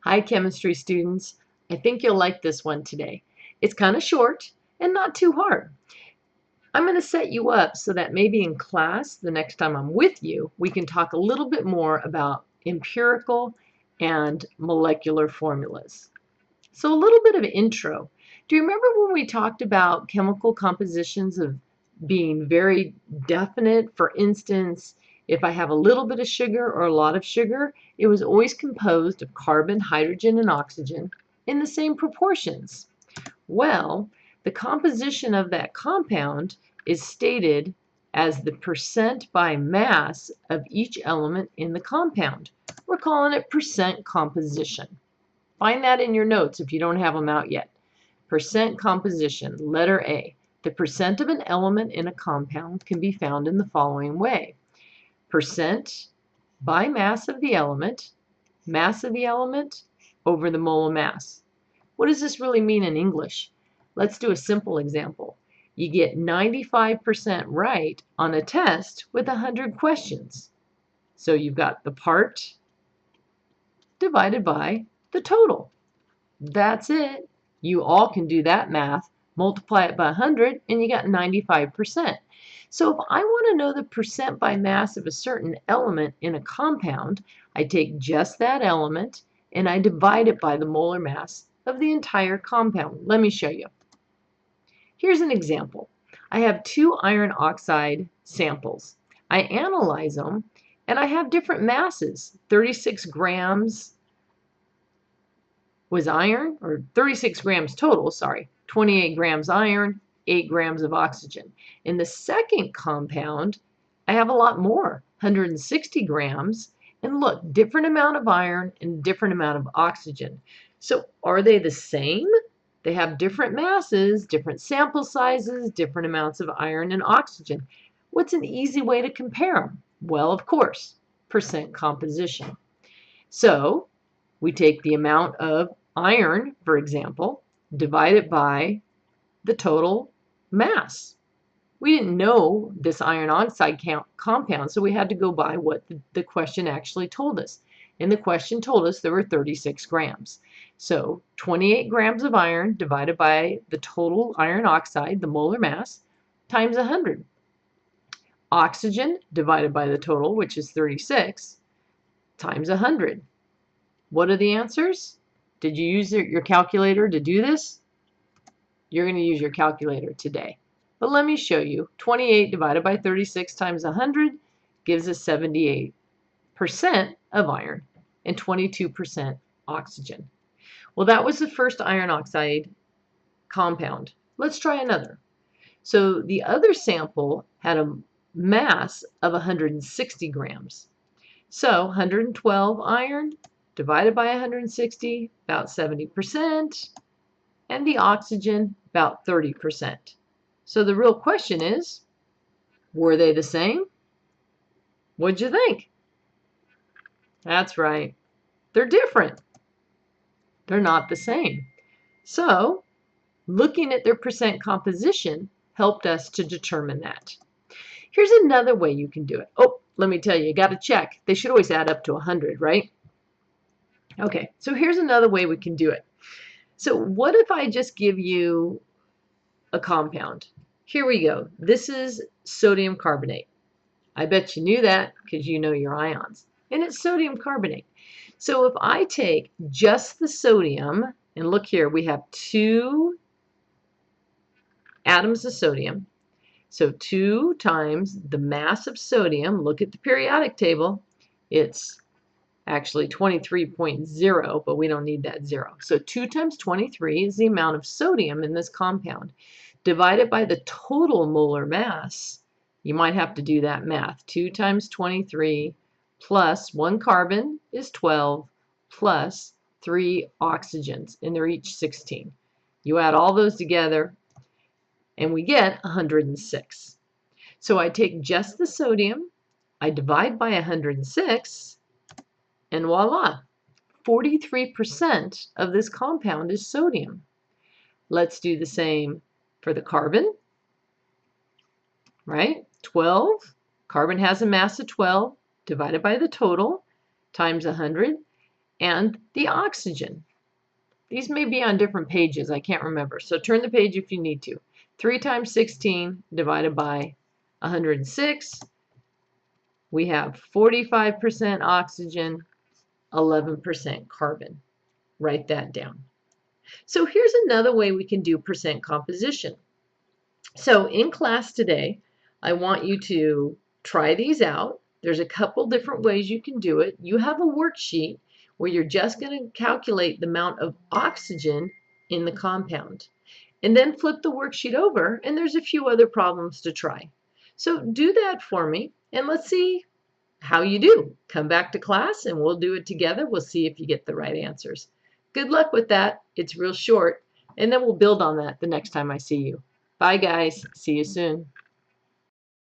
Hi, chemistry students. I think you'll like this one today. It's kind of short and not too hard. I'm going to set you up so that maybe in class, the next time I'm with you, we can talk a little bit more about empirical and molecular formulas. So a little bit of intro. Do you remember when we talked about chemical compositions of being very definite? For instance, if I have a little bit of sugar or a lot of sugar, it was always composed of carbon, hydrogen, and oxygen in the same proportions. Well, the composition of that compound is stated as the percent by mass of each element in the compound. We're calling it percent composition. Find that in your notes if you don't have them out yet. Percent composition, letter A. The percent of an element in a compound can be found in the following way. Percent by mass of the element over the molar mass. What does this really mean in English? Let's do a simple example. You get 95% right on a test with 100 questions. So you've got the part divided by the total. That's it. You all can do that math. Multiply it by 100 and you got 95%. So if I want to know the percent by mass of a certain element in a compound, I take just that element and I divide it by the molar mass of the entire compound. Let me show you. Here's an example. I have 2 iron oxide samples. I analyze them and I have different masses. 36 grams was iron, or 36 grams total, sorry. 28 grams iron, 8 grams of oxygen. In the second compound, I have a lot more, 160 grams. And look, different amount of iron and different amount of oxygen. So are they the same? They have different masses, different sample sizes, different amounts of iron and oxygen. What's an easy way to compare them? Well, of course, percent composition. So we take the amount of iron, for example, divide it by the total mass. We didn't know this iron oxide compound, so we had to go by what the question actually told us. And the question told us there were 36 grams. So 28 grams of iron divided by the total iron oxide, the molar mass, times 100. Oxygen divided by the total, which is 36, times 100. What are the answers? Did you use your calculator to do this? You're going to use your calculator today. But let me show you. 28 divided by 36 times 100 gives us 78% of iron and 22% oxygen. Well, that was the first iron oxide compound. Let's try another. So the other sample had a mass of 160 grams. So 112 iron divided by 160, about 70%, and the oxygen, about 30%. So the real question is, were they the same? What'd you think? That's right. They're different. They're not the same. So looking at their percent composition helped us to determine that. Here's another way you can do it. Oh, let me tell you, you got to check. They should always add up to 100, right? Okay, so here's another way we can do it. So what if I just give you a compound? Here we go. This is sodium carbonate. I bet you knew that because you know your ions. And it's sodium carbonate. So if I take just the sodium, and look here, we have 2 atoms of sodium. So 2 times the mass of sodium, look at the periodic table, it's actually 23.0, but we don't need that 0. So 2 times 23 is the amount of sodium in this compound. Divided by the total molar mass, you might have to do that math. 2 times 23 plus 1 carbon is 12 plus 3 oxygens, and they're each 16. You add all those together, and we get 106. So I take just the sodium, I divide by 106, and voila, 43% of this compound is sodium. Let's do the same for the carbon, right? 12, carbon has a mass of 12, divided by the total, times 100, and the oxygen. These may be on different pages. I can't remember. So turn the page if you need to. 3 times 16 divided by 106. We have 45% oxygen, 11% carbon. Write that down. So here's another way we can do percent composition. So in class today, I want you to try these out. There's a couple different ways you can do it. You have a worksheet where you're just going to calculate the amount of oxygen in the compound. And then flip the worksheet over, and there's a few other problems to try. So do that for me, and let's see how you do. Come back to class, and we'll do it together. We'll see if you get the right answers. Good luck with that. It's real short, and then we'll build on that the next time I see you. Bye, guys. See you soon.